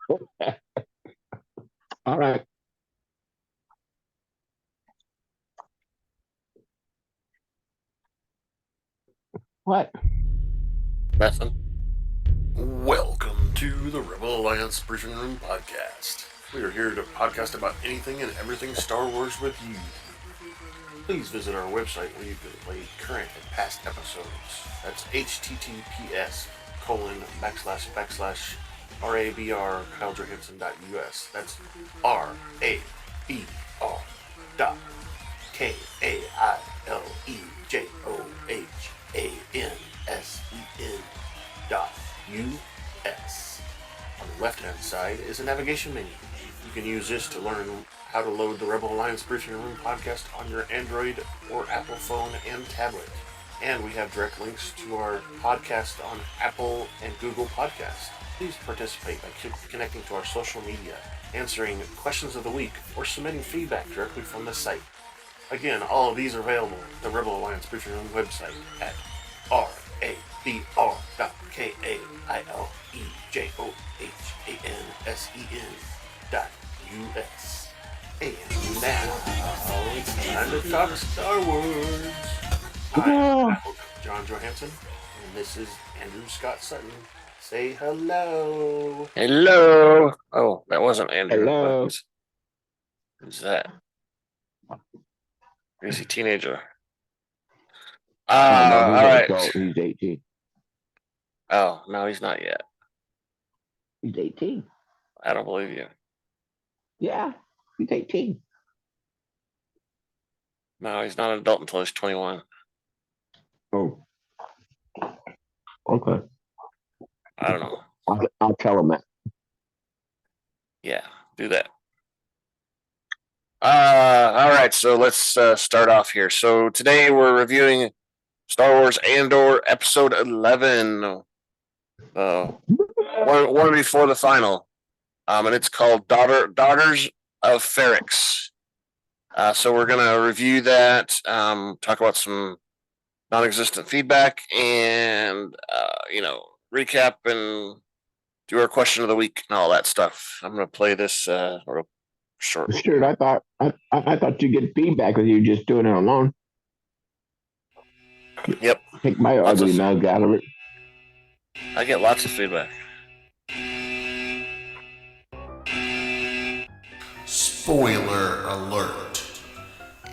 All right. What? Nothing. Welcome to the Rebel Alliance Briefing Room Podcast. We are here to podcast about anything and everything Star Wars with you. Please visit our website where you can play current and past episodes. That's https://RABR KyleJohansson.us. That's RABR.KyleJohansson.us. On the left-hand side is a navigation menu. You can use this to learn how to load the Rebel Alliance Briefing Room podcast on your Android or Apple phone and tablet. And we have direct links to our podcast on Apple and Google Podcasts. Please participate by connecting to our social media, answering questions of the week, or submitting feedback directly from the site. Again, all of these are available at the Rebel Alliance Briefing Room website at RABR.KyleJohansson.us. And now, it's time to talk Star Wars. I'm John Johansson, and this is Andrew Scott Sutton. Say hello. Hello. Oh, that wasn't Andrew. Hello. Who's that? Crazy teenager. All right. He's 18. Oh, no, he's not yet. He's 18. I don't believe you. Yeah, he's 18. No, he's not an adult until he's 21. Oh. Okay. I don't know. I'll tell him that. Yeah, do that. All right, so let's start off here. So today we're reviewing Star Wars Andor Episode 11. One before the final. And it's called Daughters of Ferrix. So we're going to review that, talk about some non-existent feedback, and, recap and do our question of the week and all that stuff. I'm going to play this real short. Sure, I thought you get feedback with you just doing it alone. Yep. Take my ugly mug out of it. I get lots of feedback. Spoiler alert.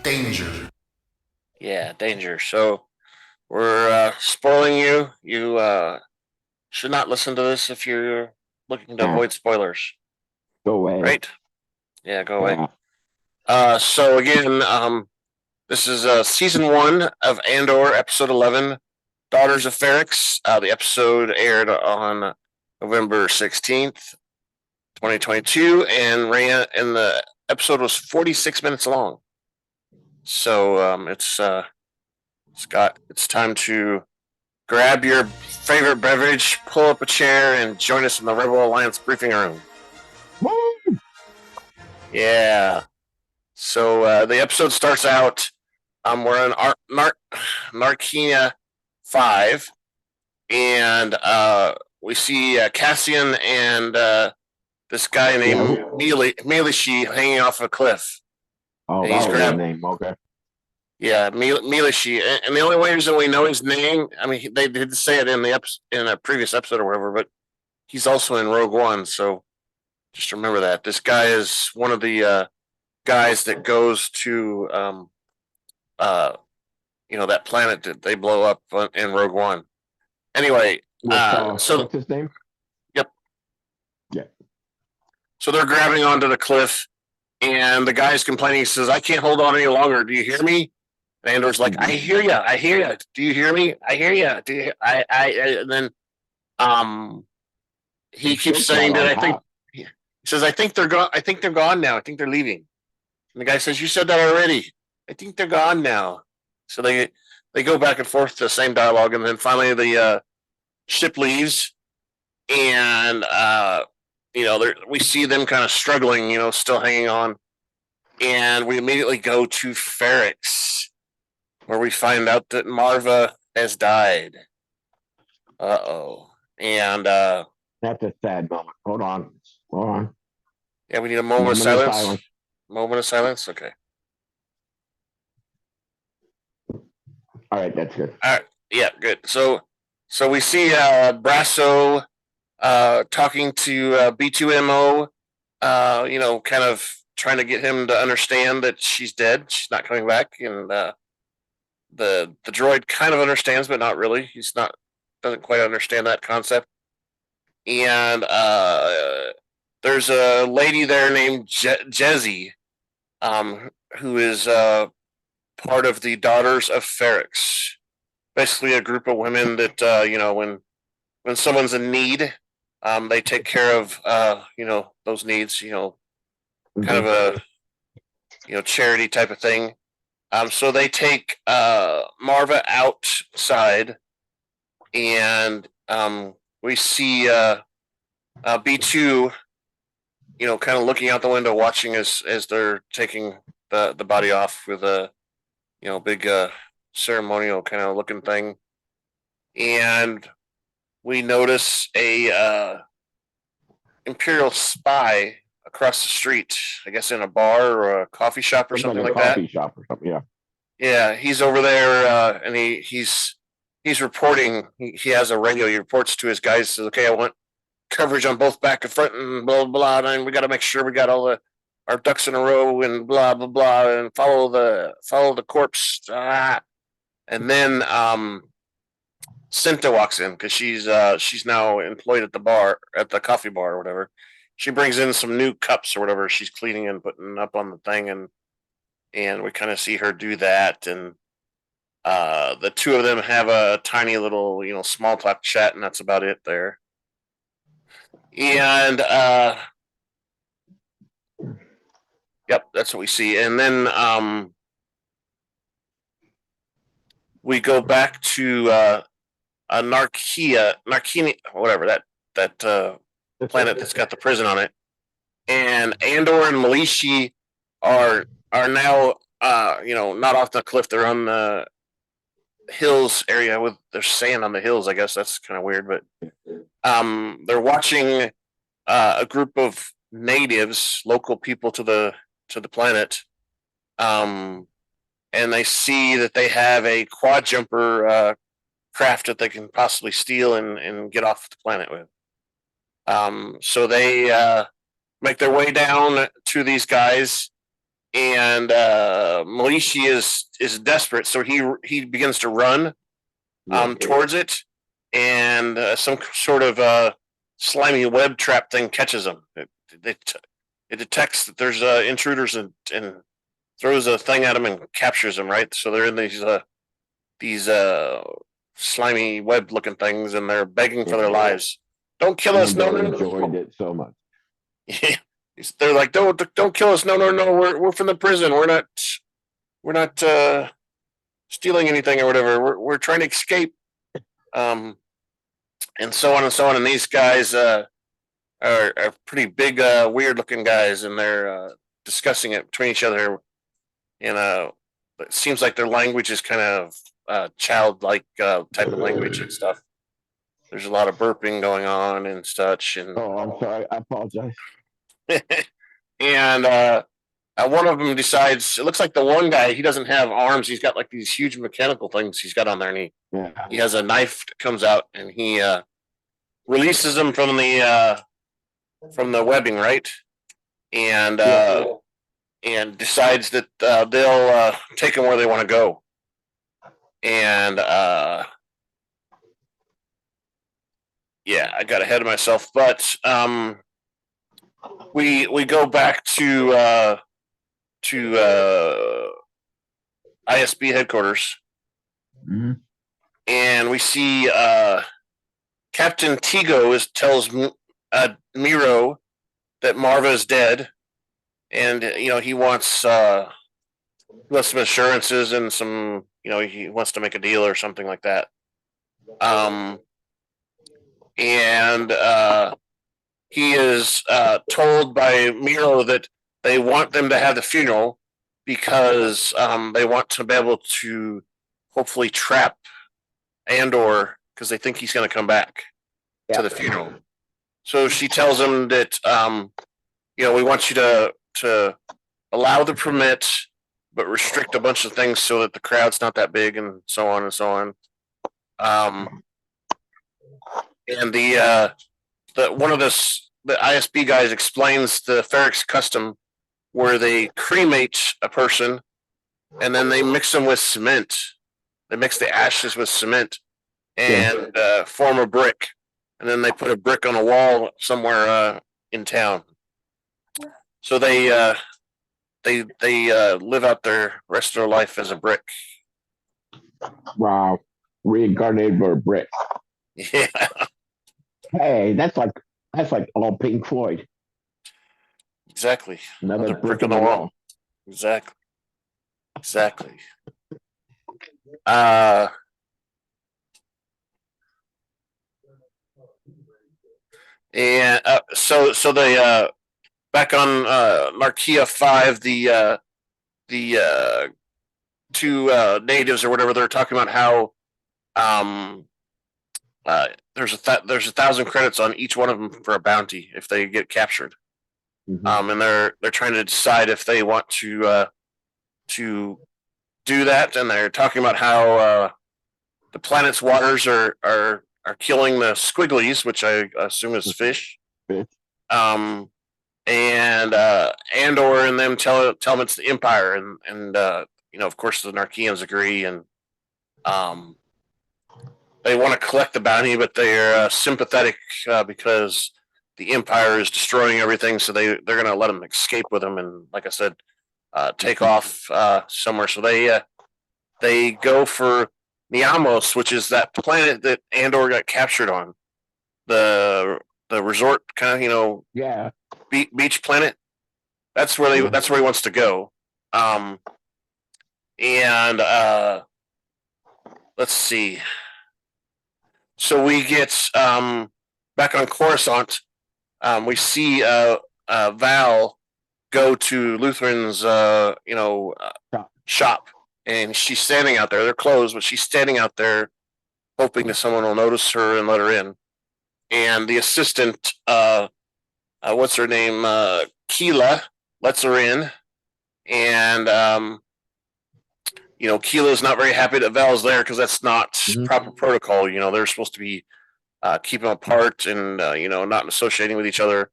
Danger. Yeah, danger. So we're spoiling you. You should not listen to this if you're looking to avoid spoilers. Go away. Right? Yeah, go away. So again, this is season 1 of Andor, episode 11, Daughters of Ferrix. The episode aired on November 16th, 2022, and the episode was 46 minutes long. So it's time to grab your favorite beverage, pull up a chair, and join us in the Rebel Alliance briefing room. Woo! Yeah. So the episode starts out. We're in Narkina 5, and we see Cassian and this guy named Milishi hanging off a cliff. Oh, that was his name. Okay. Yeah, Milishi, and the only reason we know his name, I mean, they did say it in a previous episode or whatever, but he's also in Rogue One, so just remember that. This guy is one of the guys that goes to that planet that they blow up in Rogue One. Anyway, so what's his name? Yep. Yeah. So they're grabbing onto the cliff, and the guy's complaining. He says, "I can't hold on any longer. Do you hear me?" And Andor's like, "I hear you. I hear you. Do you hear me? I hear you. Do you, I?" And then, he keeps saying that I think. He says, "I think they're gone. I think they're gone now. I think they're leaving." And the guy says, "You said that already. I think they're gone now." So they go back and forth the same dialogue, and then finally the ship leaves, and we see them kind of struggling, still hanging on, and we immediately go to Ferrix, where we find out that Maarva has died. And that's a sad moment. Hold on. Hold on. Yeah, we need a moment of silence. Moment of silence. Okay. All right, that's good. All right. Yeah, good. So we see Brasso talking to B2MO, kind of trying to get him to understand that she's dead. She's not coming back. And the droid kind of understands, but not really. Doesn't quite understand that concept. And there's a lady there named Jezzy, who is part of the Daughters of Ferrix. Basically, a group of women that when someone's in need, they take care of those needs. Kind of a charity type of thing. So they take Maarva outside, and we see B2, kind of looking out the window, watching as they're taking the body off with a big ceremonial kind of looking thing, and we notice a Imperial spy across the street, I guess in a bar or a coffee shop or something like that. Coffee shop or something, yeah. Yeah, he's over there, and he's reporting. He has a radio. He reports to his guys. Says, "Okay, I want coverage on both back and front, and blah blah blah. And we got to make sure we got all our ducks in a row, and blah blah blah, and follow the corpse." And then Cinta walks in because she's now employed at the coffee bar or whatever. She brings in some new cups or whatever she's cleaning and putting up on the thing, and we kind of see her do that, and the two of them have a tiny little small talk chat, and that's about it there. And yep, that's what we see. And then we go back to Narkina, whatever that planet that's got the prison on it, and Andor and Malishi are now not off the cliff. They're on the hills area with there's sand on the hills. I guess that's kind of weird, but they're watching a group of natives, local people to the planet, and they see that they have a quad jumper craft that they can possibly steal and get off the planet with. So they make their way down to these guys, and Malishi is desperate, so he begins to run towards it, and some sort of slimy web trap thing catches him. It detects that there's intruders and throws a thing at him and captures them. Right, so they're in these slimy web looking things, and they're begging for their lives. Don't kill us! No, enjoyed it so much. Yeah, they're like, don't kill us! No, we're from the prison. We're not stealing anything or whatever. We're trying to escape. And so on and so on. And these guys are pretty big, weird looking guys, and they're discussing it between each other. And it seems like their language is kind of childlike type of language and stuff. There's a lot of burping going on and such. And I'm sorry. I apologize. And one of them decides. It looks like the one guy, he doesn't have arms. He's got like these huge mechanical things he's got on there, and he has a knife that comes out, and he releases them from the webbing, right? And and decides that they'll take him where they want to go. And yeah, I got ahead of myself, but we go back to ISB headquarters, and we see Captain Tigo tells Miro that Maarva is dead, and he wants some assurances and some he wants to make a deal or something like that. And he is told by Miro that they want them to have the funeral because they want to be able to hopefully trap Andor because they think he's going to come back to the funeral. So she tells him that we want you to allow the permit, but restrict a bunch of things so that the crowd's not that big, and so on and so on. And the one of the ISB guys explains the Ferrix custom where they cremate a person and then they mix them with cement. They mix the ashes with cement and form a brick, and then they put a brick on a wall somewhere in town. So they live out their rest of their life as a brick. Wow, reincarnated for a brick. Yeah. Hey, that's like all Pink Floyd. Exactly. Another brick on the wall. Exactly. And so they back on Narkina 5, the two natives or whatever, they're talking about how there's 1,000 credits on each one of them for a bounty if they get captured. Mm-hmm. And they're trying to decide if they want to do that, and they're talking about how the planet's waters are killing the squigglies, which I assume is fish. And Andor and them tell them it's the Empire, and of course the Narkians agree, and they want to collect the bounty, but they're sympathetic because the Empire is destroying everything, so they're going to let them escape with them, and like I said, take off somewhere. So they go for Niamos, which is that planet that Andor got captured on, the resort kind of beach planet. That's where he wants to go. And let's see. So we get back on Coruscant. We see Val go to Lutheran's shop, and she's standing out there. They're closed, but she's standing out there hoping that someone will notice her and let her in. And the assistant, what's her name, Keela, lets her in, and Keela's not very happy that Val's there because that's not proper protocol. They're supposed to be keeping apart and not associating with each other.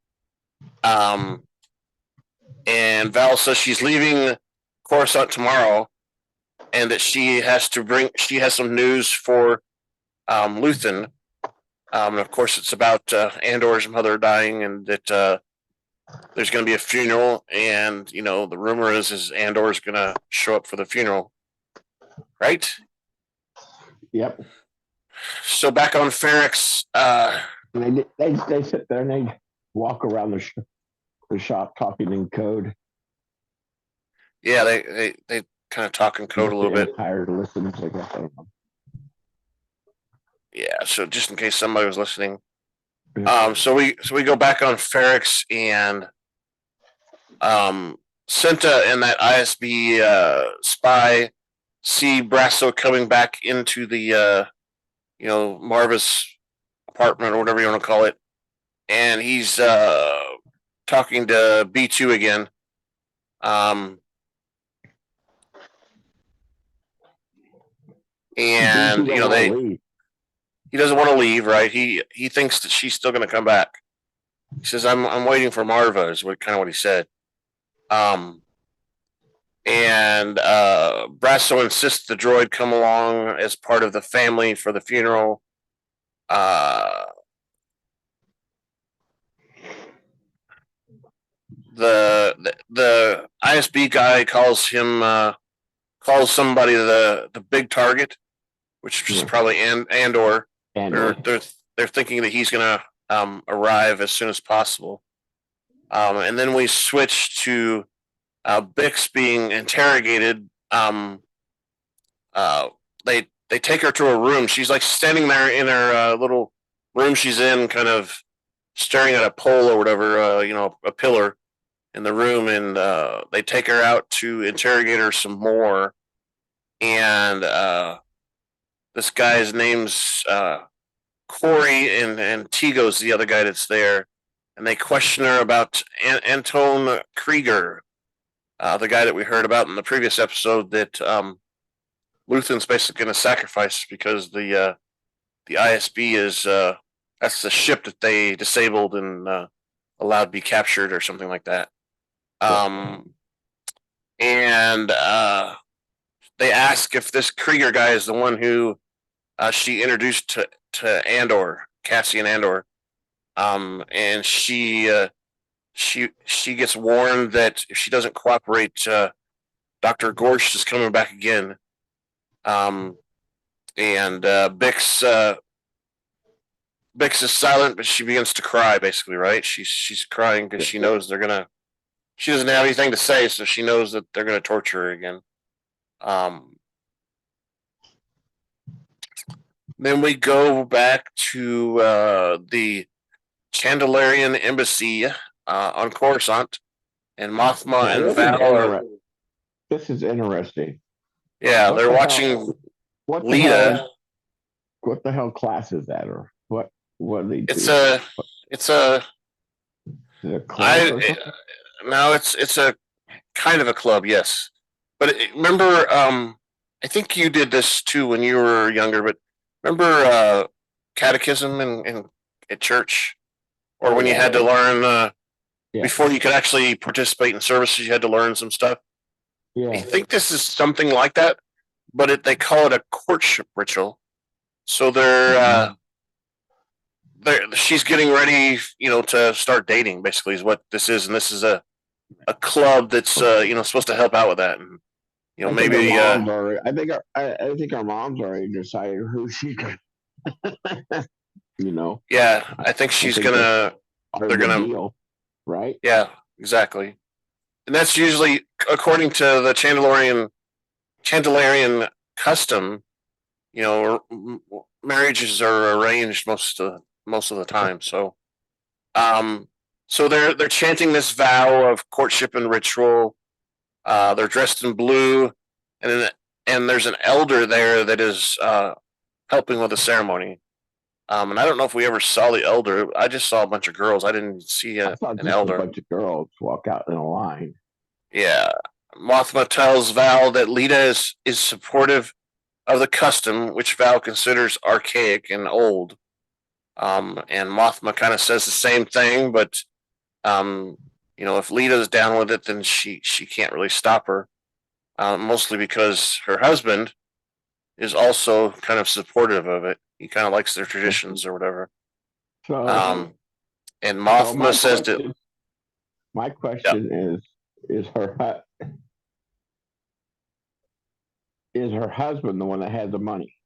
And Val says she's leaving Coruscant tomorrow, and that she has some news for Luthen. And of course, it's about Andor's mother dying, and that there's going to be a funeral, and the rumor is Andor's going to show up for the funeral, right? Yep. So back on Ferrix, they sit there and they walk around the shop talking in code. Yeah, they kind of talk in code a little bit. Tired listens, I guess. I don't know. Yeah, so just in case somebody was listening. So we go back on Ferrix, and Cinta and that ISB spy see Brasso coming back into the Maarvas apartment or whatever you want to call it, and he's talking to B2 again. And he doesn't want to leave, right? He thinks that she's still going to come back. He says, "I'm waiting for Maarva," is what he said. And Brasso insists the droid come along as part of the family for the funeral. The ISB guy calls somebody the big target, which is probably Andor. They're thinking that he's going to arrive as soon as possible. And then we switch to Bix being interrogated. They take her to a room. She's like standing there in her little room she's in, kind of staring at a pole or whatever, a pillar in the room, and they take her out to interrogate her some more. And this guy's name's Corey and Tigo's the other guy that's there, and they question her about Anton Krieger, the guy that we heard about in the previous episode that Luthen's basically going to sacrifice because the ISB is that's the ship that they disabled and allowed to be captured or something like that. And they ask if this Krieger guy is the one who she introduced to Andor, Cassian Andor, and she gets warned that if she doesn't cooperate, Dr. Gorsh is coming back again. And Bix is silent, but she begins to cry. Basically, right? She's crying because she knows they're gonna. She doesn't have anything to say, so she knows that they're gonna torture her again. Then we go back to the Chandelarian embassy on Coruscant, and Mothma and Val are. This is interesting. Yeah, they're watching what Lita. What the hell class is that, or what? What are they? It's a club no, it's a kind of a club, yes. But remember, I think you did this too when you were younger. But remember catechism in at church, or when you had to learn before you could actually participate in services, you had to learn some stuff. Yeah. I think this is something like that, but they call it a courtship ritual. So she's getting ready, to start dating. Basically, is what this is, and this is a club that's supposed to help out with that. And maybe I think our moms already decided who she could. Yeah, I think she's gonna. They're gonna deal, right? Yeah, exactly. And that's usually according to the Chandelarian custom. Marriages are arranged most of the time. So, so they're chanting this vow of courtship and ritual. They're dressed in blue, and there's an elder there that is helping with the ceremony. And I don't know if we ever saw the elder. I just saw a bunch of girls. I didn't see an elder. A bunch of girls walk out in a line. Yeah. Mothma tells Val that Lita is supportive of the custom, which Val considers archaic and old. And Mothma kind of says the same thing, but if Lita's down with it, then she can't really stop her. Mostly because her husband is also kind of supportive of it. He kind of likes their traditions or whatever. So, and Mothma says that. My question is her husband the one that has the money?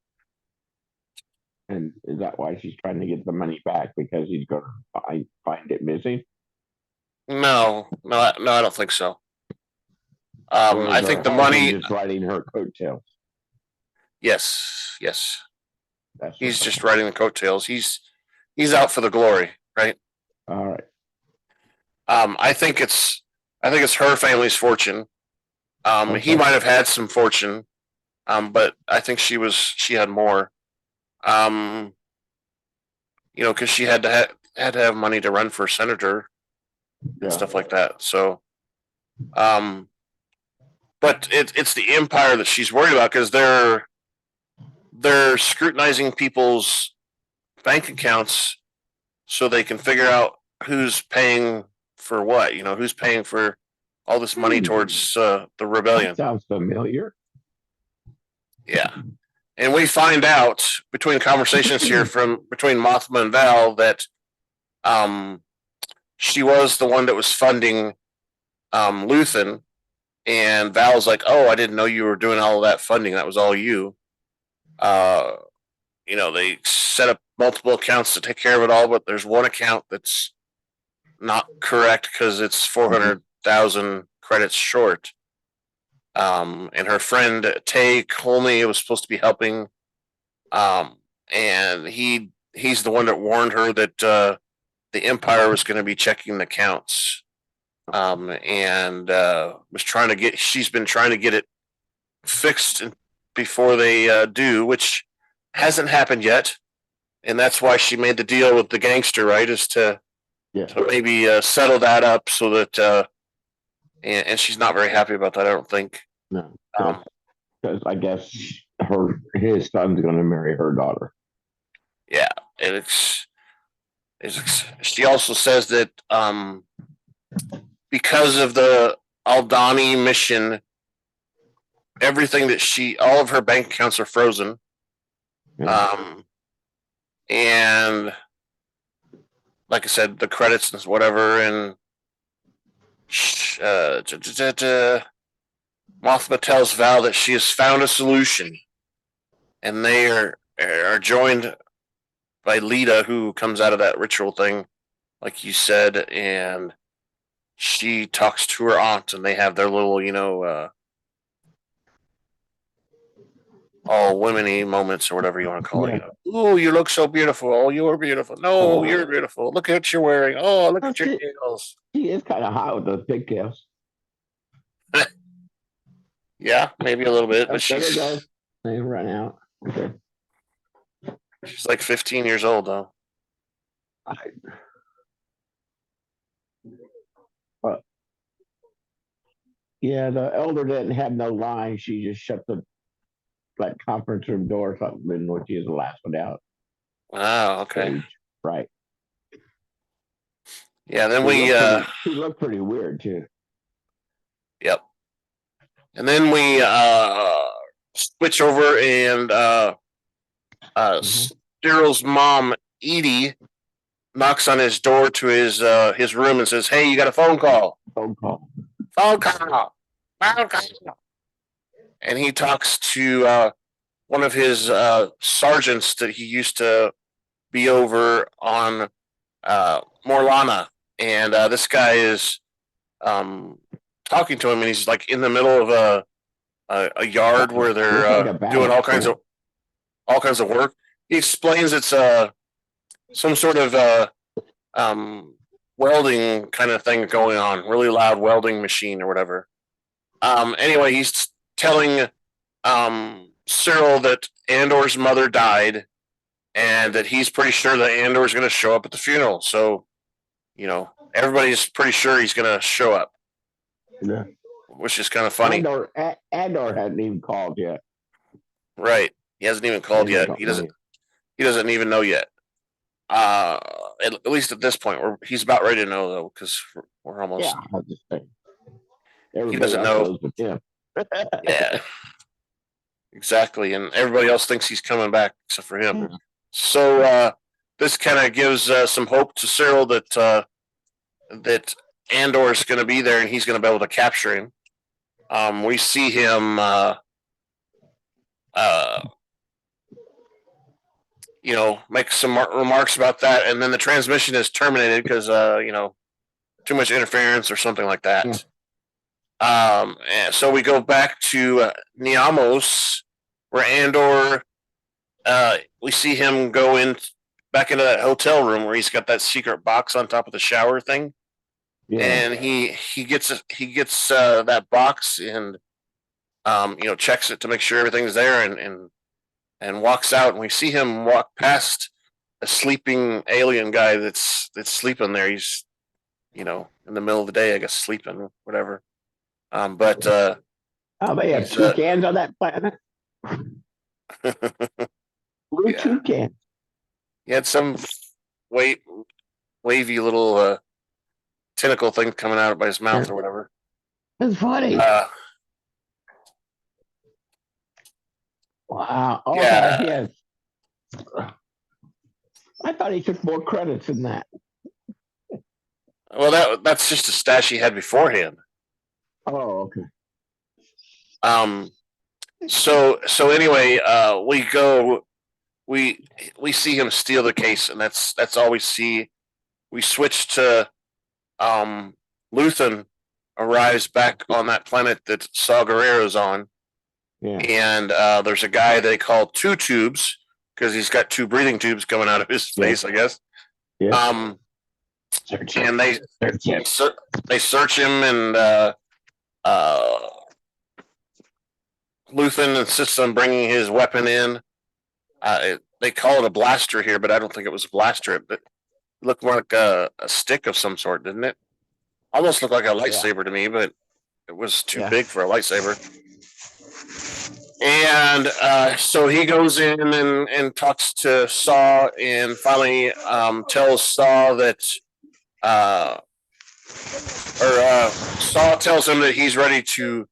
And is that why she's trying to get the money back, because he's going to find it missing? No, I don't think so. I think the money is riding her coattails. Yes. He's just riding the coattails. He's out for the glory, right? All right. I think it's her family's fortune. Okay. He might have had some fortune, but I think she had more. Because she had to have money to run for senator and stuff like that. So, but it's the empire that she's worried about, because they're scrutinizing people's bank accounts so they can figure out who's paying for what. Who's paying for all this money towards the rebellion. That sounds familiar. Yeah. And we find out between conversations here between Mothma and Val that she was the one that was funding Luthen, and Val's like, "Oh, I didn't know you were doing all of that funding. That was all you." They set up multiple accounts to take care of it all, but there's one account that's not correct because it's 400,000 credits short. And her friend Tay Colney was supposed to be helping, and he's the one that warned her that the Empire was going to be checking the accounts, and she's been trying to get it fixed before they do, which hasn't happened yet. and that's why she made the deal with the gangster, right? Is to maybe settle that up so that and she's not very happy about that. I don't think. No, because I guess his son's going to marry her daughter. Yeah, and she also says that because of the Aldani mission, everything that all of her bank accounts are frozen. Yeah. And like I said, the credits and whatever, and Mothma tells Val that she has found a solution, and they are joined by Lita, who comes out of that ritual thing, like you said, and she talks to her aunt, and they have their little, all women-y moments or whatever you want to call it. Oh, you look so beautiful. Oh, you're beautiful. No, you're beautiful. Look at what you're wearing. Oh, look at your nails. She is kind of hot with those pigtails. Yeah, maybe a little bit, but they run out. Okay. She's like 15 years old, though. Yeah, the elder didn't have no line. She just shut the conference room door or something, when she was the last one out. Oh, okay. Right. Yeah, then she looked pretty weird too. Yep. And then we switch over, and Syrils' mom, Edie, knocks on his door to his room and says, "Hey, you got a phone call." Phone call. And he talks to one of his sergeants that he used to be over on Morlana, and this guy is talking to him, and he's like in the middle of a yard where they're doing all kinds of work. He explains it's some sort of welding kind of thing going on, really loud welding machine or whatever. Anyway, he's telling Syril that Andor's mother died, and that he's pretty sure that Andor's going to show up at the funeral. So, everybody's pretty sure he's going to show up. Yeah. Which is kind of funny. Andor hasn't even called yet. Right. He hasn't even called yet. He doesn't even know yet. At least at this point, he's about ready to know, though, because we're almost. Yeah, he doesn't know. Yeah. Exactly, and everybody else thinks he's coming back except for him. Yeah. So this kind of gives some hope to Syril that Andor's going to be there, and he's going to be able to capture him. We see him, make some remarks about that, and then the transmission is terminated because too much interference or something like that. Yeah. And so we go back to Niamos, where Andor, we see him go back into that hotel room where he's got that secret box on top of the shower thing. Yeah. And he gets that box and checks it to make sure everything's there, and walks out, and we see him walk past a sleeping alien guy that's sleeping there. He's in the middle of the day, I guess, sleeping, whatever. But they have toucans on that planet. Blue toucan. He had some wavy little tentacle thing coming out by his mouth or whatever. That's funny. Wow. Okay, yes. I thought he took more credits than that. Well, that's just a stash he had beforehand. Oh, okay. So anyway, we see him steal the case, and that's all we see. We switch to Luthen arrives back on that planet that Saw Gerrera's on. Yeah. And there's a guy they call Two Tubes because he's got two breathing tubes coming out of his face, I guess. Yeah. And they search him, and Luthen insists on bringing his weapon in. they call it a blaster here, but I don't think it was a blaster. It looked more like a stick of some sort, didn't it? Almost looked like a lightsaber to me, but it was too big for a lightsaber. And so he goes in and talks to Saw, and finally tells Saw that, Saw tells him that he's ready to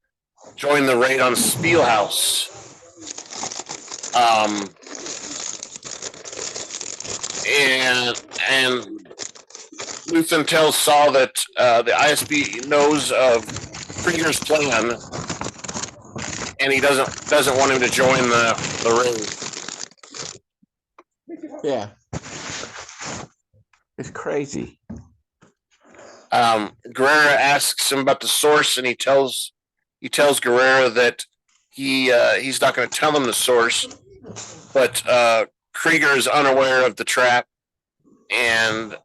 join the raid on Spielhaus. And Luthen tells Saw that the ISB knows of Krieger's plan, and he doesn't want him to join the ring. Yeah, it's crazy. Guerrera asks him about the source, and he tells Guerrera that he's not going to tell him the source, but Krieger is unaware of the trap, and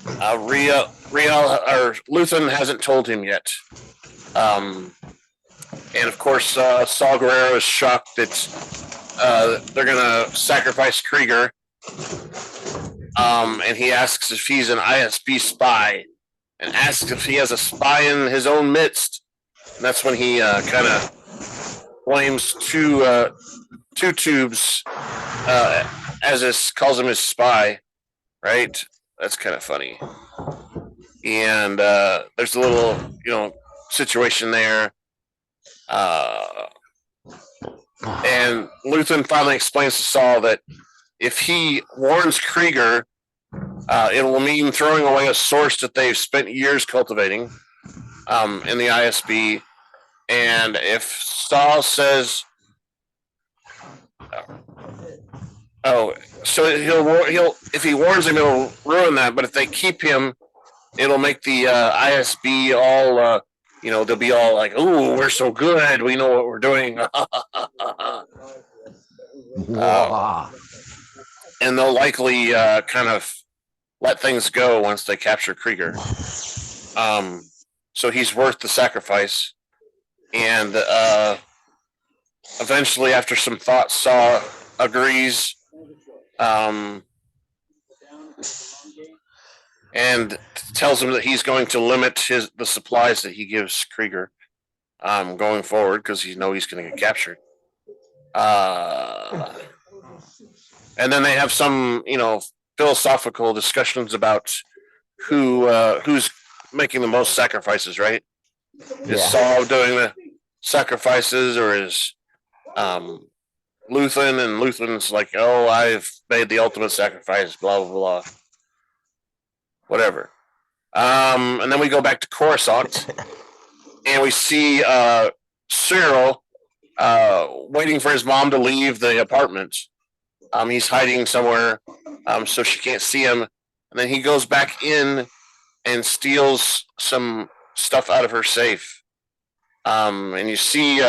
Rael or Luthen hasn't told him yet. And of course, Saw Gerrera is shocked that they're going to sacrifice Krieger. And he asks if he's an ISB spy, and asks if he has a spy in his own midst. And that's when he kind of blames two tubes, as it calls him his spy, right? That's kind of funny. And there's a little, situation there. And Luthen finally explains to Saul that if he warns Krieger, it will mean throwing away a source that they've spent years cultivating in the ISB. And if Saul says, so he'll if he warns him, it'll ruin that. But if they keep him, it'll make the ISB all, they'll be all like, "Ooh, we're so good. We know what we're doing." And they'll likely kind of let things go once they capture Krieger. So he's worth the sacrifice. And eventually, after some thought, Saw agrees. And tells him that he's going to limit the supplies that he gives Krieger going forward, because he's going to get captured. And then they have some, philosophical discussions about who's making the most sacrifices, right? Is Saul doing the sacrifices, or is Luthen? And Luthen's like, "Oh, I've made the ultimate sacrifice," blah, blah, blah. Whatever. And then we go back to Coruscant, and we see Syril waiting for his mom to leave the apartment. He's hiding somewhere, so she can't see him. And then he goes back in and steals some stuff out of her safe. And you see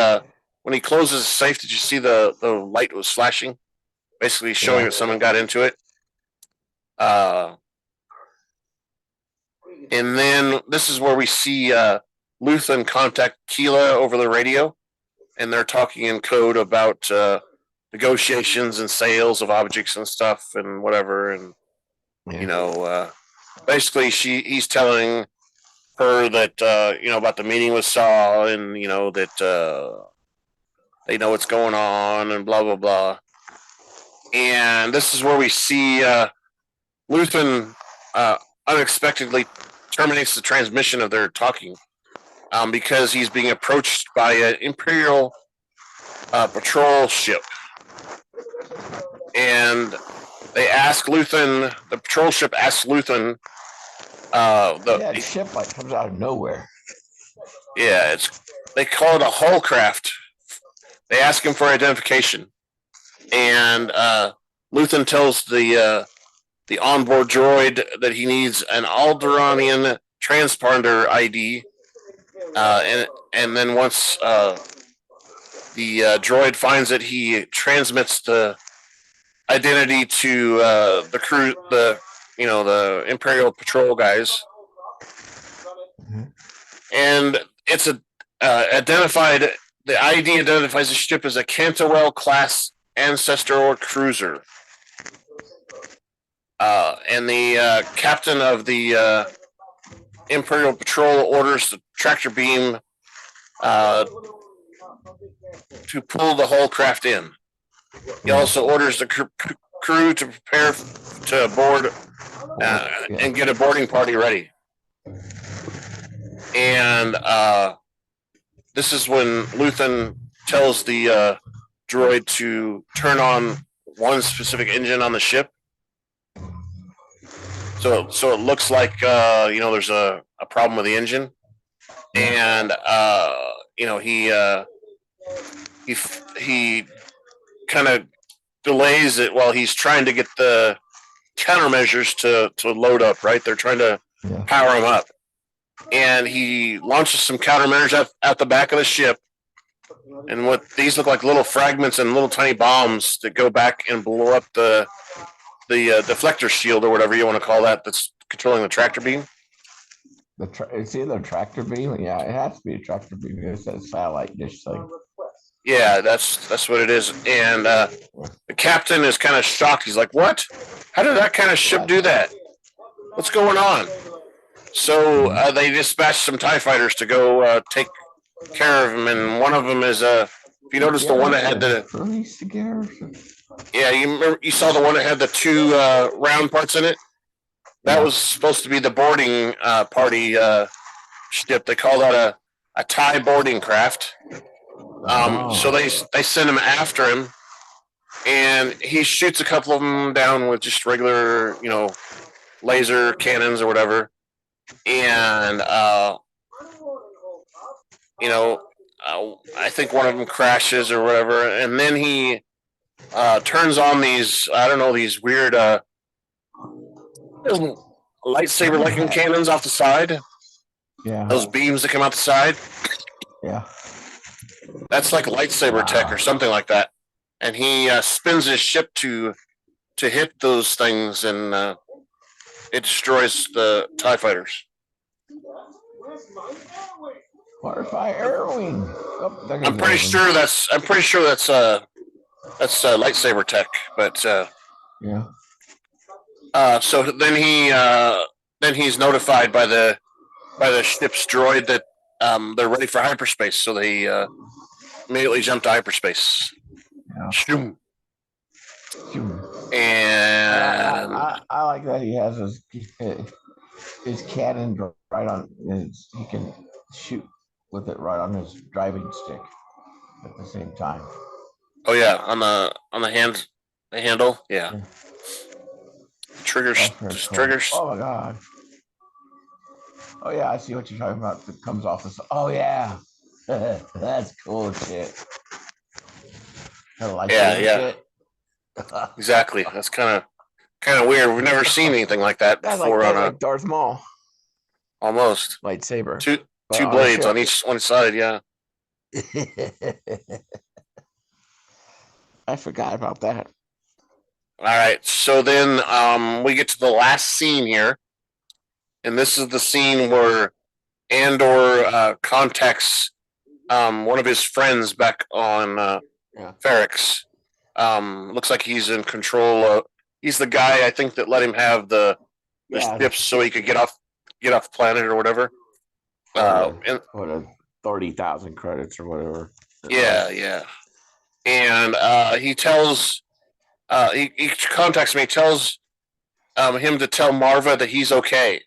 when he closes the safe, did you see the light was flashing, basically showing that someone got into it? And then this is where we see Luthen contact Keela over the radio, and they're talking in code about negotiations and sales of objects and stuff and whatever. And basically he's telling her that about the meeting with Saul, and that they know what's going on and blah blah blah. And this is where we see Luthen unexpectedly terminates the transmission of their talking, because he's being approached by an Imperial patrol ship. And they ask Luthen, the patrol ship asks Luthen, the ship comes out of nowhere. Yeah, they call it a hullcraft. They ask him for identification, and Luthen tells the onboard droid that he needs an Alderaanian transponder ID, and then once the droid finds it, he transmits the identity to the crew, the Imperial patrol guys, and it's identified. The ID identifies the ship as a Cantwell class ancestor cruiser. And the captain of the Imperial Patrol orders the tractor beam to pull the whole craft in. He also orders the crew to prepare to board and get a boarding party ready. And this is when Luthen tells the droid to turn on one specific engine on the ship. So it looks like there's a problem with the engine, and he kind of delays it while he's trying to get the countermeasures to load up. Right, they're trying to power him up, and he launches some countermeasures at the back of the ship. And what these look like little fragments and little tiny bombs that go back and blow up the deflector shield or whatever you want to call that that's controlling the tractor beam. It's either tractor beam. Yeah, it has to be a tractor beam. It's that satellite dish thing. Yeah, that's what it is. And the captain is kind of shocked. He's like, "What? How did that kind of ship do that? What's going on?" So they dispatch some TIE fighters to go take care of him, and one of them is if you notice the one that had the you saw the one that had the two round parts in it. That was supposed to be the boarding party ship. They call that a TIE boarding craft. So they send him after him, and he shoots a couple of them down with just regular laser cannons or whatever, and I think one of them crashes or whatever, and then he turns on these these weird lightsaber looking cannons off the side. Yeah, those beams that come out the side. Yeah, that's like lightsaber tech or something like that. And he spins his ship to hit those things, and it destroys the TIE fighters. Butterfly air wing. Oh, I'm pretty sure that's lightsaber tech, but yeah. So then he's notified by the ship's droid that they're ready for hyperspace, so they immediately jump to hyperspace. Yeah. And I like that he has his cannon right on he can shoot with it right on his driving stick at the same time. Oh yeah, on the handle, yeah. Triggers. Oh my god. Oh yeah, I see what you're talking about. That comes off this. Oh yeah, that's cool shit. Yeah. Exactly. That's kind of weird. We've never seen anything like that before on a Darth Maul. Almost lightsaber. Two blades on each one side. Yeah. I forgot about that. All right. So then we get to the last scene here. And this is the scene where Andor contacts one of his friends back on Ferrix. Looks like he's in control. He's the guy I think that let him have the ships so he could get off the planet or whatever. And 30,000 credits or whatever. Yeah. And he tells he contacts me. Tells him to tell Maarva that he's okay,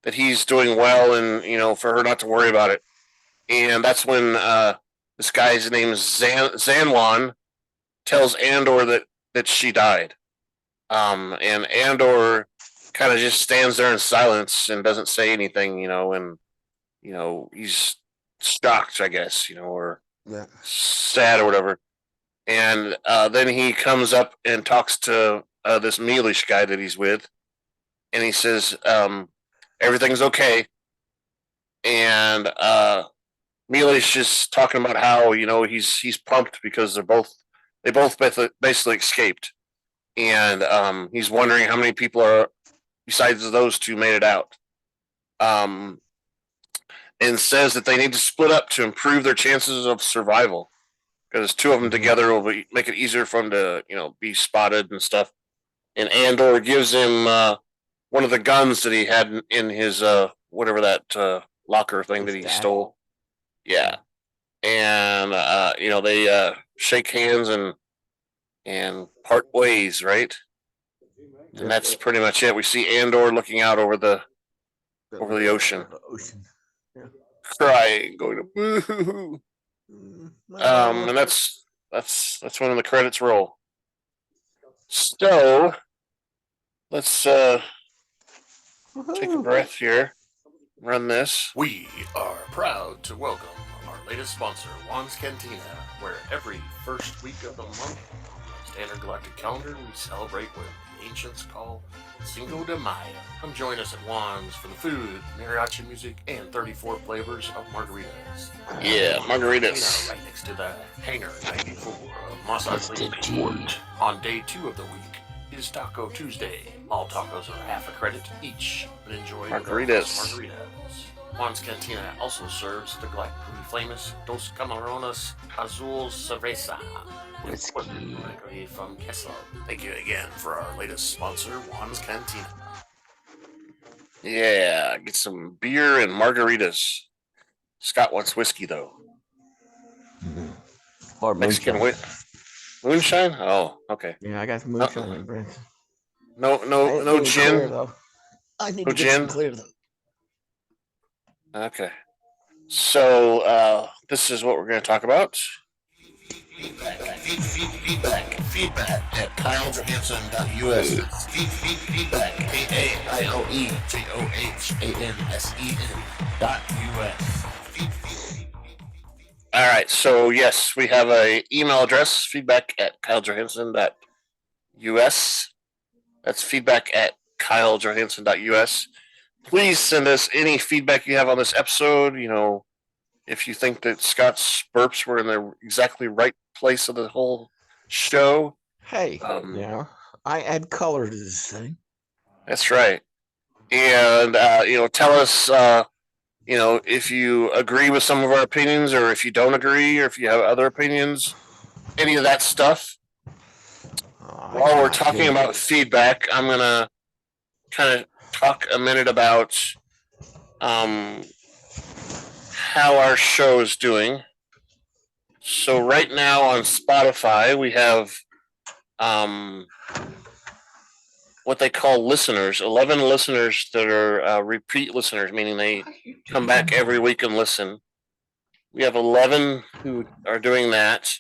that he's doing well, and for her not to worry about it. And that's when this guy's name is Zanwan tells Andor that she died. And Andor kind of just stands there in silence and doesn't say anything, and he's shocked, I guess, or sad or whatever. And then he comes up and talks to this Mealish guy that he's with, and he says everything's okay. And Mealish is talking about how he's pumped because they both basically escaped, and he's wondering how many people are besides those two made it out. And says that they need to split up to improve their chances of survival because two of them together will make it easier for him to be spotted and stuff. And Andor gives him one of the guns that he had in his whatever that locker thing that he stole. Yeah, and they shake hands and part ways, right? And that's pretty much it. We see Andor looking out over the ocean, crying, going to boo. And that's when the credits roll. So let's take a breath here. Run this. We are proud to welcome our latest sponsor, Juan's Cantina, where every first week of the month, standard galactic calendar, we celebrate what the ancients call Cinco de Mayo. Come join us at Juan's for the food, mariachi music, and 34 flavors of margaritas. Yeah, margaritas. Right next to the Hangar 94 of Maarvas Port. On day 2 of the week is Taco Tuesday. All tacos are half a credit each, but enjoy margaritas. Juan's Cantina also serves the galactically famous Dos Camarones Azul Cerveza. Whiskey from Kessel. Thank you again for our latest sponsor, Juan's Cantina. Yeah, get some beer and margaritas. Scott wants whiskey though. Or Mexican moonshine. Moonshine? Oh, okay. Yeah, I got some moonshine, Brent. No gin. I need No to get gin? some clear though. Okay. So this is what we're going to talk about. Feedback at KyleJohansson.us. Feedback, KyleJohansson.us. All right. So yes, we have a email address, feedback at KyleJohansson.us. That's feedback at KyleJohansson.us. Please send us any feedback you have on this episode. If you think that Scott's burps were in the exactly right place of the whole show. Hey, I add color to this thing. That's right. And, tell us, if you agree with some of our opinions or if you don't agree or if you have other opinions, any of that stuff. While we're talking about feedback, I'm going to kind of talk a minute about how our show is doing. So right now on Spotify, we have what they call listeners, 11 listeners that are repeat listeners, meaning they come back every week and listen. We have 11 who are doing that.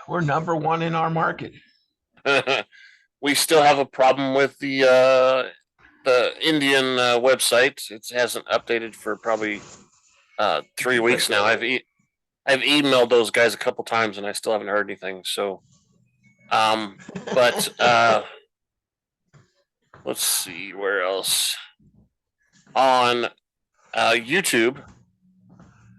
We're number one in our market. We still have a problem with the Indian website. It hasn't updated for probably 3 weeks now. I've emailed those guys a couple times and I still haven't heard anything. So, but let's see where else on YouTube.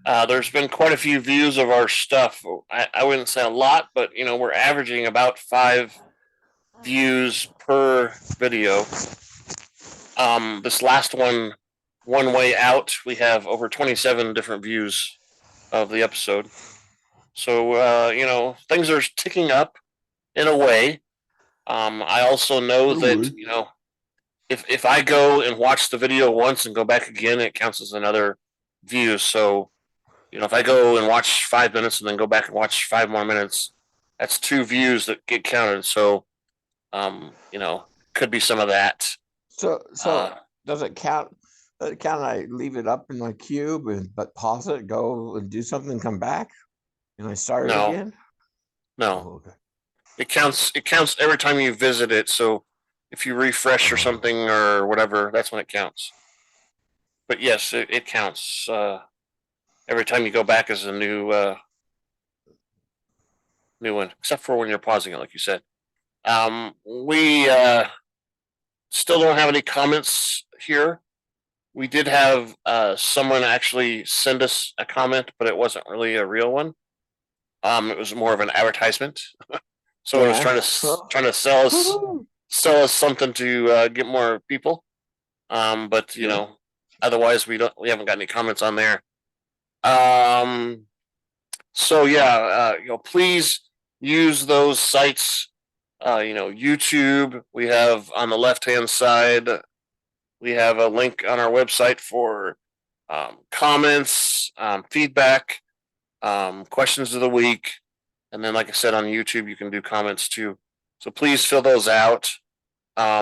There's been quite a few views of our stuff. I wouldn't say a lot, but we're averaging about 5 views per video. This last one way out, we have over 27 different views of the episode. So things are ticking up in a way. I also know that if I go and watch the video once and go back again, it counts as another view. So if I go and watch 5 minutes and then go back and watch 5 more minutes, that's 2 views that get counted. So could be some of that. So does it count? Can I leave it up in my cube but pause it, go and do something, come back, and I start it again? No. Oh, okay. It counts every time you visit it. So if you refresh or something or whatever, that's when it counts. But yes, it counts every time you go back as a new one, except for when you're pausing it, like you said. We still don't have any comments here. We did have someone actually send us a comment, but it wasn't really a real one. It was more of an advertisement. Someone was trying to sell us something to get more people. But otherwise we haven't got any comments on there. So yeah, please use those sites. YouTube. We have on the left hand side. We have a link on our website for comments, feedback, questions of the week, and then, like I said, on YouTube you can do comments too. So please fill those out.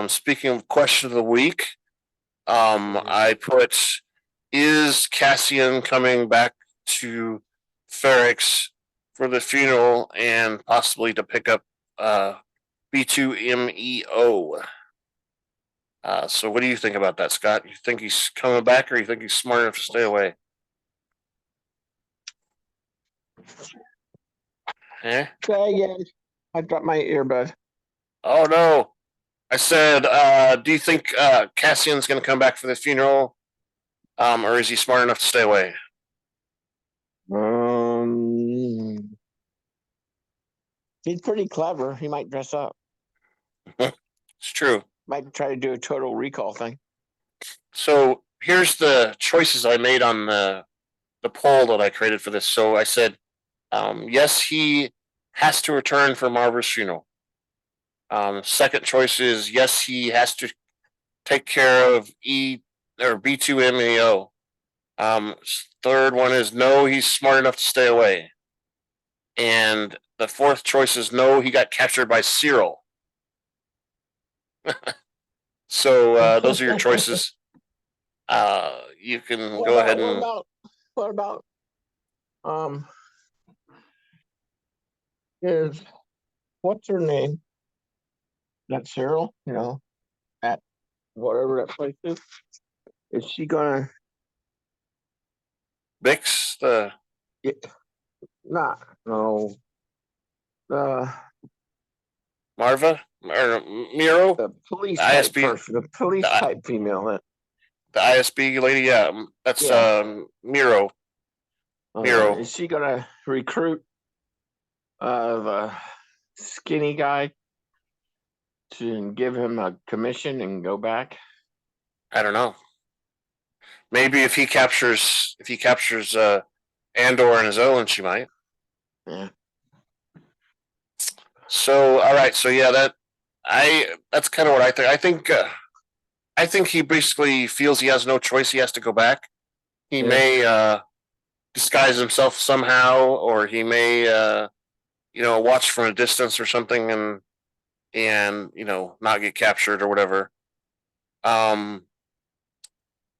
Speaking of question of the week, I put, is Cassian coming back to Ferrix for the funeral and possibly to pick up B2MEO? So what do you think about that, Scott? You think he's coming back, or you think he's smart enough to stay away? Eh? Say again. I dropped my earbud. Oh no! I said, do you think Cassian's going to come back for the funeral, or is he smart enough to stay away? He's pretty clever. He might dress up. It's true. Might try to do a total recall thing. So here's the choices I made on the poll that I created for this. So I said, yes, he has to return for Maarvas' funeral. Second choice is yes, he has to take care of B2MEO. Third one is no, he's smart enough to stay away. And the fourth choice is no, he got captured by Syril. So those are your choices. You can go ahead and. What about is what's her name? That Syril, at whatever that place is. Is she gonna Bix, not no Maarva or Miro, the police ISB, type person, the police type female the ISB lady? Yeah, that's Miro. Miro. Is she gonna recruit the skinny guy to give him a commission and go back? I don't know. Maybe if he captures Andor on his own, she might. Yeah. So all right, so yeah, that's kind of what I think. I think he basically feels he has no choice. He has to go back. He may disguise himself somehow, or he may watch from a distance or something, and not get captured or whatever.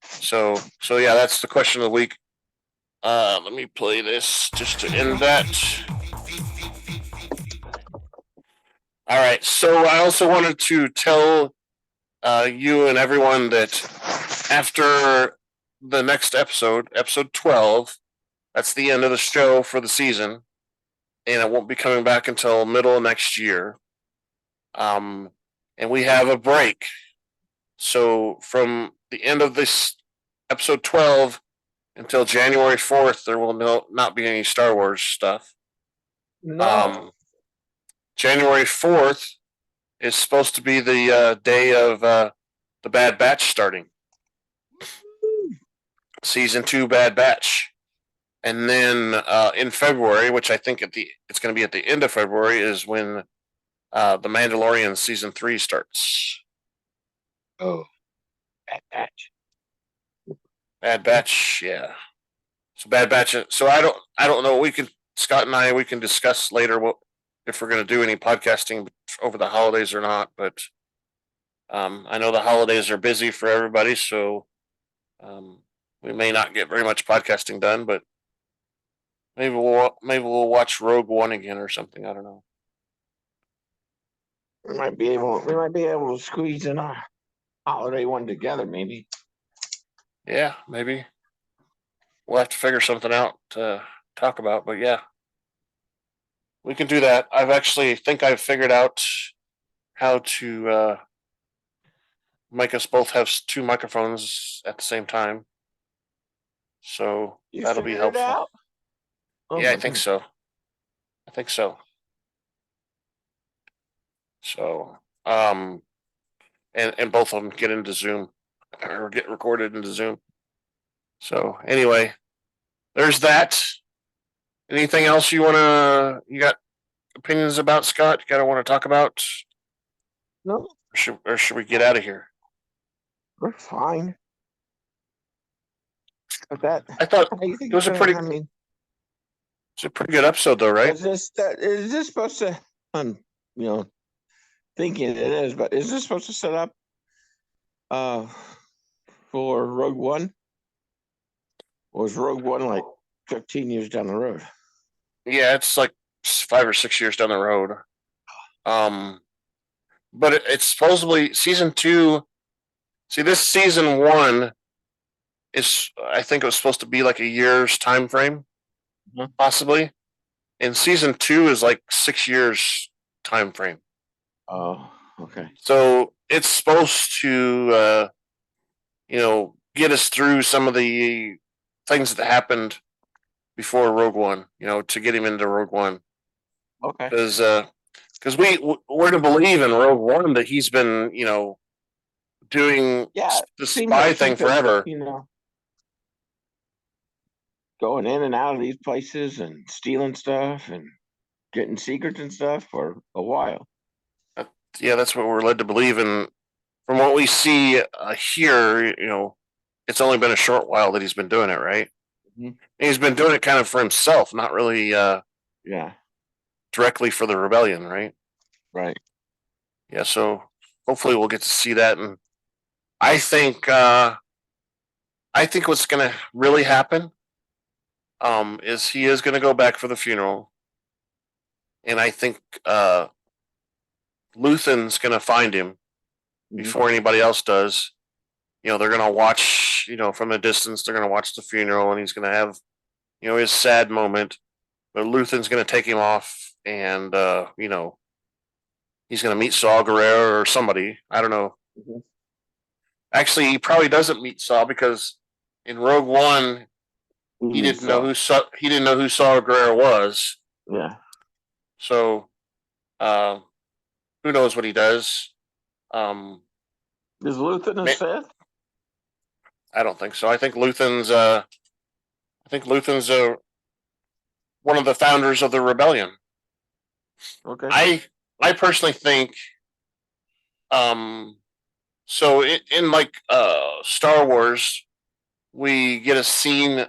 So yeah, that's the question of the week. Let me play this just to end that. All right. So I also wanted to tell you and everyone that after the next episode 12, that's the end of the show for the season, and it won't be coming back until middle of next year. And we have a break. So from the end of this episode 12 until January 4th, there will not be any Star Wars stuff. No. January 4th is supposed to be the day of the Bad Batch starting. Season 2 Bad Batch. And then in February, which I think it's going to be at the end of February, is when the Mandalorian Season 3 starts. Oh, Bad Batch. Bad Batch, yeah. So Bad Batch. So I don't know. Scott and I can discuss later if we're going to do any podcasting over the holidays or not. But I know the holidays are busy for everybody, so we may not get very much podcasting done. But maybe we'll watch Rogue One again or something. I don't know. We might be able to squeeze in a holiday one together, maybe. Yeah, maybe. We'll have to figure something out to talk about, but yeah. We can do that. I've figured out how to make us both have two microphones at the same time. So that'll be helpful. Yeah, I think so. So, and both of them get into Zoom or get recorded into Zoom. So anyway, there's that. Anything else you got opinions about, Scott? You gotta want to talk about? No, Or should we get out of here? we're fine. But that, I thought how do you think it was a it's gonna, pretty I mean, good episode though, right? is this supposed to, you know, thinking it is, but is this supposed to set up uh for Rogue One? Or is Rogue One like 15 years down the road? Yeah, it's like 5 or 6 years down the road. But it's supposedly season 2. See, this season 1 is, I think it was supposed to be like a year's time frame, possibly. And season 2 is like 6 years time frame. Oh, okay. So it's supposed to, get us through some of the things that happened before Rogue One. To get him into Rogue One, Okay. because we're to believe in Rogue One that he's been, doing Yeah, the seems spy like thing he's been, forever. Going in and out of these places and stealing stuff and getting secrets and stuff for a while. Yeah, that's what we're led to believe. And from what we see here, it's only been a short while that he's been doing it, right? Mhm. And he's been doing it kind of for himself, not really Yeah, directly for the rebellion, right? right. Yeah, so hopefully we'll get to see that. And I think what's going to really happen is he is going to go back for the funeral, and I think Luthen's going to find him before anybody else does. They're going to watch, from a distance, they're going to watch the funeral, and he's going to have, his sad moment. But Luthen's going to take him off, and, he's going to meet Saw Gerrera or somebody. I don't know. Mhm. Actually, he probably doesn't meet Saw because in Rogue One, he didn't know who Saw Gerrera was. Yeah. So, who knows what he does? Is Luthen a Sith? I don't think so. I think Luthen's one of the founders of the rebellion. Okay. I personally think so in like Star Wars, we get a scene,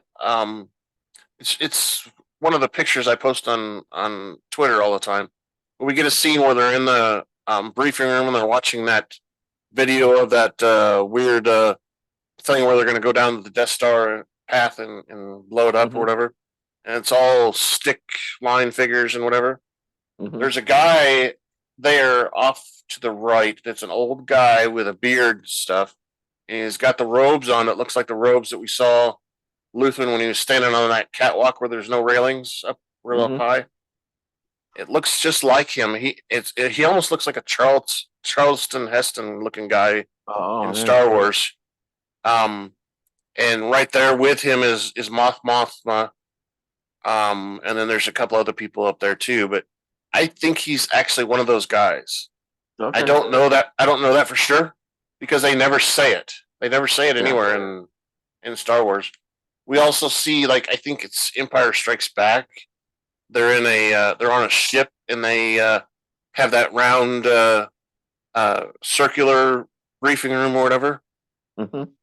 it's one of the pictures I post on Twitter all the time. We get a scene where they're in the briefing room and they're watching that video of that weird thing where they're going to go down the Death Star path and blow it up or whatever. And it's all stick line figures and whatever. There's a guy there off to the right that's an old guy with a beard and stuff. And he's got the robes on. It looks like the robes that we saw Luthen when he was standing on that catwalk where there's no railings up real up high. It looks just like him. He almost looks like a Charleston Heston looking guy in Star Wars. And right there with him is Mothma. And then there's a couple other people up there too, but I think he's actually one of those guys. Okay. I don't know that for sure because they never say it. They never say it anywhere in Star Wars. We also see, like, I think it's Empire Strikes Back. They're they're on a ship and they have that round circular briefing room or whatever.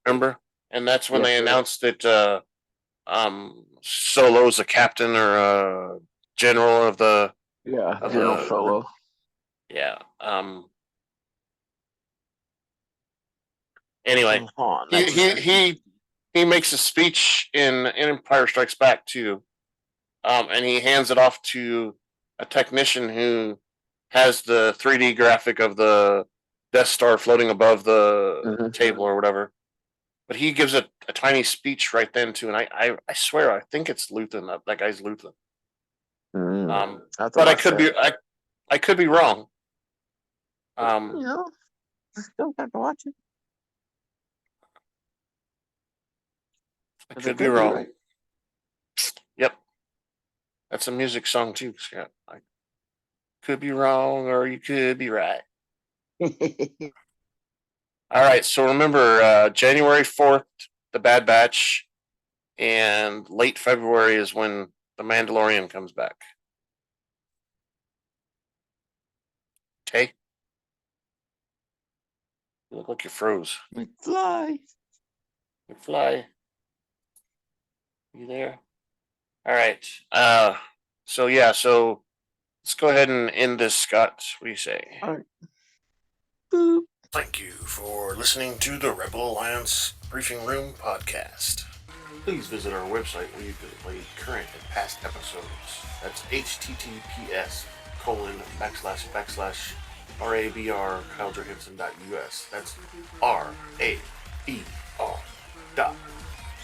Remember? And that's when they announced that Solo's a captain or a general of the General Solo. Yeah. Anyway, he makes a speech in Empire Strikes Back too, and he hands it off to a technician who has the 3D graphic of the Death Star floating above the table or whatever. But he gives a tiny speech right then too, and I swear I think it's Luthen. That guy's Luthen. But I could be wrong. Still got to watch it. I could be wrong. Right. Yep, that's a music song too, Scott. I could be wrong, or you could be right. All right, so remember, January 4th, the Bad Batch. and late February is when the Mandalorian comes back. Okay. You look like you froze. McFly. McFly. You there? All right. So let's go ahead and end this, Scott. What do you say? All right. Boop. Thank you for listening to the Rebel Alliance Briefing Room podcast. Please visit our website where you can play current and past episodes. That's https://RABR KyleJohansson.us. That's RABR dot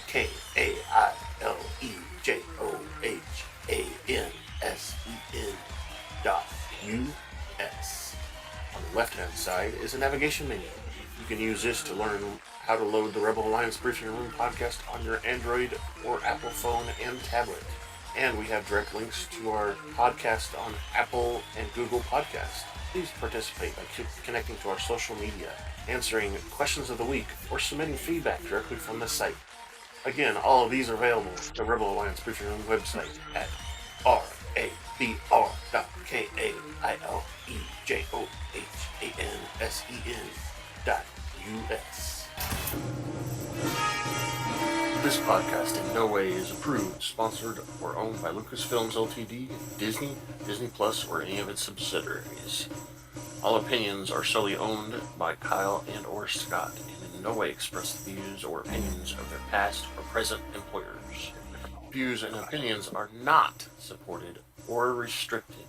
KyleJohansson.us. On the left-hand side is a navigation menu. You can use this to learn how to load the Rebel Alliance Briefing Room podcast on your Android or Apple phone and tablet. And we have direct links to our podcast on Apple and Google Podcasts. Please participate by connecting to our social media, answering questions of the week, or submitting feedback directly from the site. Again, all of these are available at the Rebel Alliance Briefing Room website at RABR.KyleJohansson.us. This podcast in no way is approved, sponsored, or owned by Lucasfilms Ltd., Disney, Disney Plus, or any of its subsidiaries. All opinions are solely owned by Kyle and or Scott, and in no way express the views or opinions of their past or present employers. Views and opinions are not supported or restricted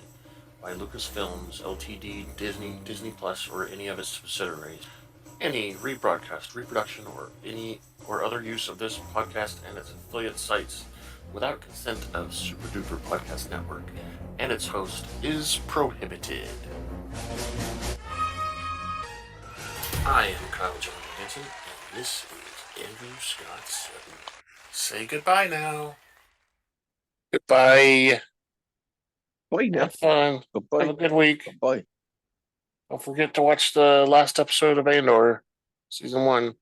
by Lucasfilms Ltd., Disney, Disney Plus, or any of its subsidiaries. Any rebroadcast, reproduction, or other use of this podcast and its affiliate sites without consent of Super Duper Podcast Network and its host is prohibited. I am Kyle Johansson, and this is Andrew Scott Sutton. Say goodbye now. Goodbye. Bye now. Have fun. Goodbye. Have a good week. Bye. Don't forget to watch the last episode of Andor, season 1.